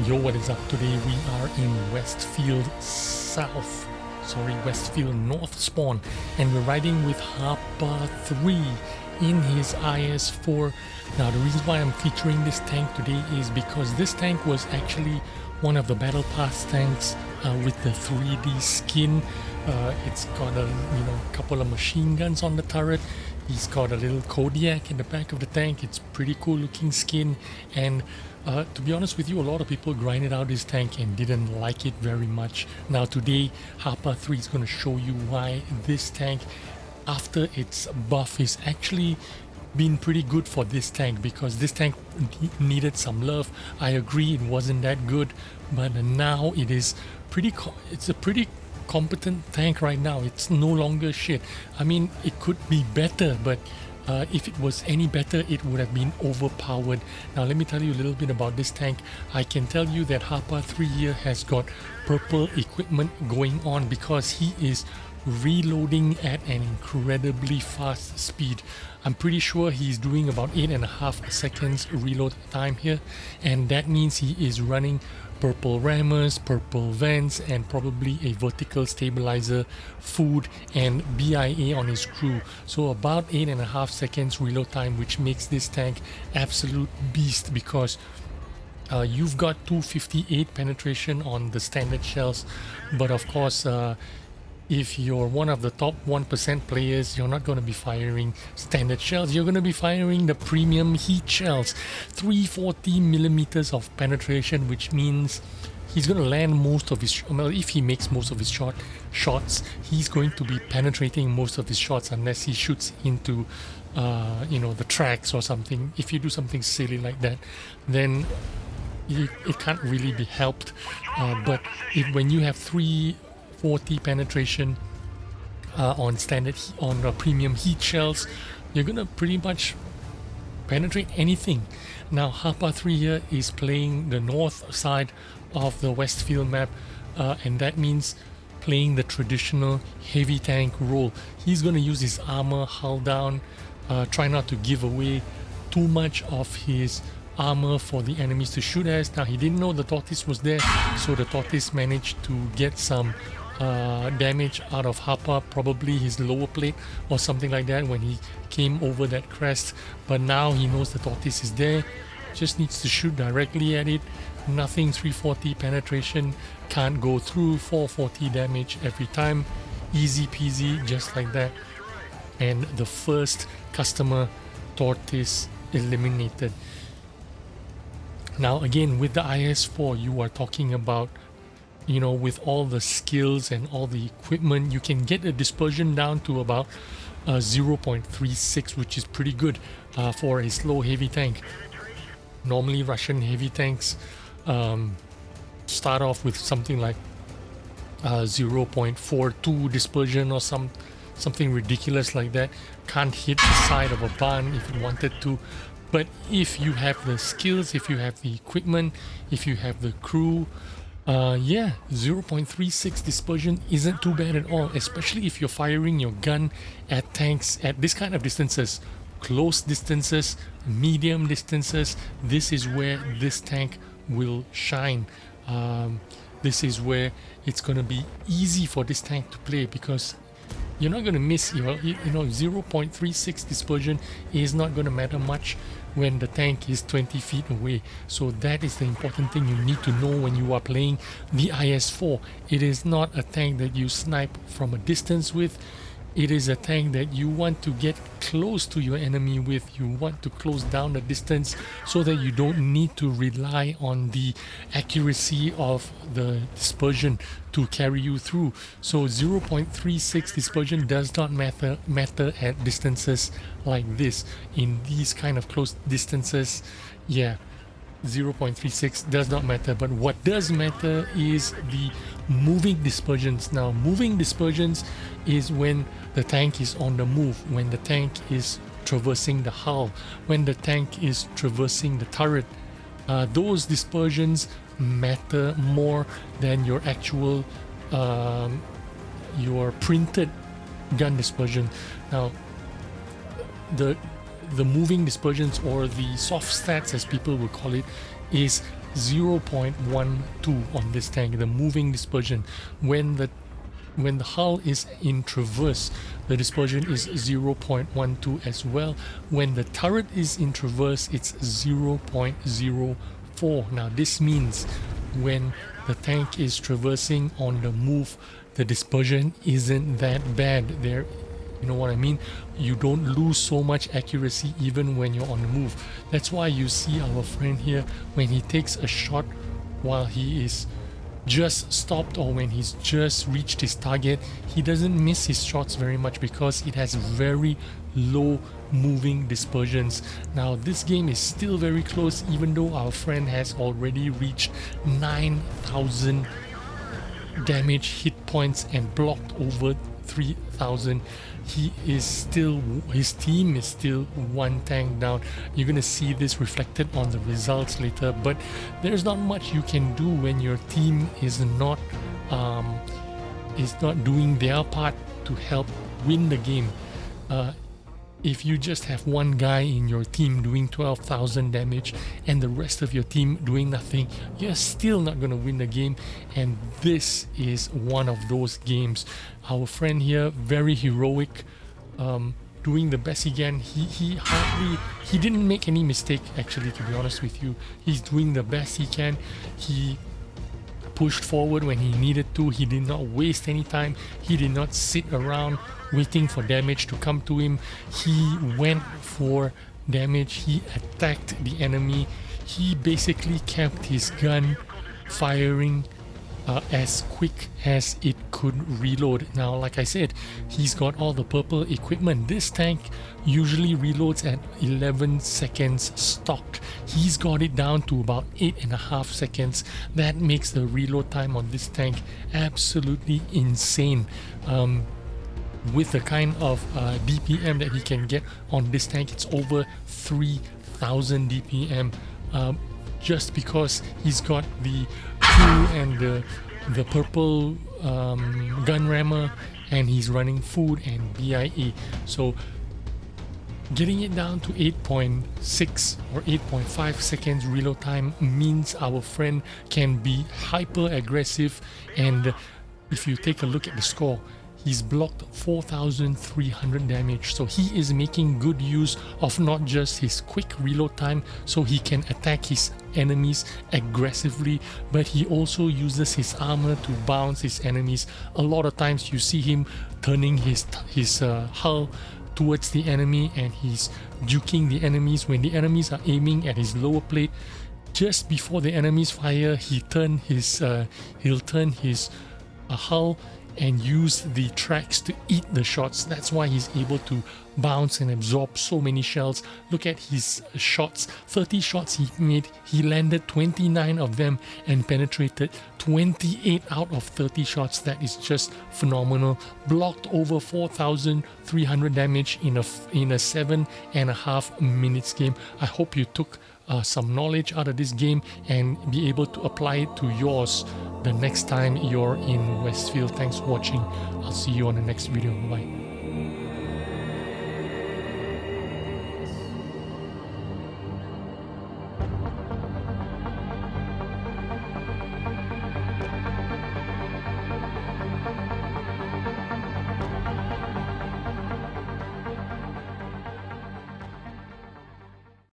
Yo, what is up? Today we are in Westfield North Spawn, and we're riding with Harpa 3 in his IS-4. Now the reason why I'm featuring this tank today is because this tank was actually one of the Battle Pass tanks with the 3D skin. It's got a couple of machine guns on the turret. He's got a little Kodiak in the back of the tank. It's pretty cool looking skin, and to be honest with you, a lot of people grinded out this tank and didn't like it very much. Now today, Harpa 3 is going to show you why this tank, after its buff, is actually been pretty good for this tank, because this tank needed some love. I agree it wasn't that good, but now it is it's a pretty competent tank right now. It's no longer shit. I mean, it could be better, but if it was any better, it would have been overpowered. Now let me tell you a little bit about this tank. I can tell you that Harpa 3 here has got purple equipment going on because he is reloading at an incredibly fast speed. I'm pretty sure he's doing about 8.5 seconds reload time here, and that means he is running purple rammers, purple vents, and probably a vertical stabilizer, food, and BIA on his crew. So about 8.5 seconds reload time, which makes this tank absolute beast, because you've got 258 penetration on the standard shells, but of course if you're one of the top 1% players, you're not going to be firing standard shells. You're going to be firing the premium heat shells. 340 millimeters of penetration, which means he's going to land most of his, well, if he makes most of his shots, he's going to be penetrating most of his shots, unless he shoots into the tracks or something. If you do something silly like that, then it can't really be helped. But when you have 340 penetration on premium heat shells, you're gonna pretty much penetrate anything. Now Harpa 3 here is playing the north side of the Westfield map, and that means playing the traditional heavy tank role. He's gonna use his armor hull down, try not to give away too much of his armor for the enemies to shoot at. Now he didn't know the tortoise was there, so the tortoise managed to get some damage out of Harpa, probably his lower plate or something like that, when he came over that crest. But now he knows the tortoise is there, just needs to shoot directly at it. Nothing 340 penetration, can't go through, 440 damage every time, easy peasy, just like that. And the first customer tortoise eliminated. Now again, with the IS-4, you are talking about, with all the skills and all the equipment, you can get a dispersion down to about 0.36, which is pretty good for a slow heavy tank. Normally Russian heavy tanks start off with something like 0.42 dispersion or something ridiculous like that. Can't hit the side of a barn if it wanted to. But if you have the skills, if you have the equipment, if you have the crew, 0.36 dispersion isn't too bad at all, especially if you're firing your gun at tanks at this kind of distances. Close distances, medium distances, this is where this tank will shine. This is where it's going to be easy for this tank to play, because you're not going to miss 0.36 dispersion is not going to matter much when the tank is 20 feet away. So that is the important thing you need to know when you are playing the IS-4. It is not a tank that you snipe from a distance with. It is a tank that you want to get close to your enemy with. You want to close down the distance so that you don't need to rely on the accuracy of the dispersion to carry you through. So 0.36 dispersion does not matter at distances like this. In these kind of close distances, 0.36 does not matter. But what does matter is the moving dispersions. Now moving dispersions is when the tank is on the move, when the tank is traversing the hull, when the tank is traversing the turret. Those dispersions matter more than your actual your printed gun dispersion. Now the moving dispersions, or the soft stats as people will call it, is 0.12 on this tank, the moving dispersion. When the hull is in traverse, the dispersion is 0.12 as well. When the turret is in traverse, it's 0.04. Now this means when the tank is traversing on the move, the dispersion isn't that bad. There, you know what I mean? You don't lose so much accuracy even when you're on the move. That's why you see our friend here, when he takes a shot while he is just stopped or when he's just reached his target, he doesn't miss his shots very much because it has very low moving dispersions. Now this game is still very close, even though our friend has already reached 9,000 damage hit points and blocked over 3,000. He is still, his team is still one tank down. You're gonna see this reflected on the results later, but there's not much you can do when your team is not doing their part to help win the game. If you just have one guy in your team doing 12,000 damage and the rest of your team doing nothing, you're still not going to win the game, and this is one of those games. Our friend here, very heroic, doing the best he can. He didn't make any mistake, actually, to be honest with you. He's doing the best he can. He pushed forward when he needed to. He did not waste any time. He did not sit around waiting for damage to come to him. He went for damage. He attacked the enemy. He basically kept his gun firing as quick as it could reload. Now, like I said, he's got all the purple equipment. This tank usually reloads at 11 seconds stock. He's got it down to about 8.5 seconds. That makes the reload time on this tank absolutely insane. With the kind of DPM that he can get on this tank, it's over 3,000 DPM, just because he's got the Q and the purple gun rammer, and he's running food and BIA. So getting it down to 8.6 or 8.5 seconds reload time means our friend can be hyper aggressive. And if you take a look at the score, he's blocked 4,300 damage, so he is making good use of not just his quick reload time so he can attack his enemies aggressively, but he also uses his armor to bounce his enemies. A lot of times you see him turning his hull towards the enemy, and he's juking the enemies when the enemies are aiming at his lower plate. Just before the enemies fire, he'll turn his hull and use the tracks to eat the shots. That's why he's able to bounce and absorb so many shells. Look at his shots. 30 shots he made, he landed 29 of them and penetrated 28 out of 30 shots. That is just phenomenal. Blocked over 4,300 damage in a 7.5 minutes game. I hope you took some knowledge out of this game and be able to apply it to yours the next time you're in Westfield. Thanks for watching. I'll see you on the next video. Bye.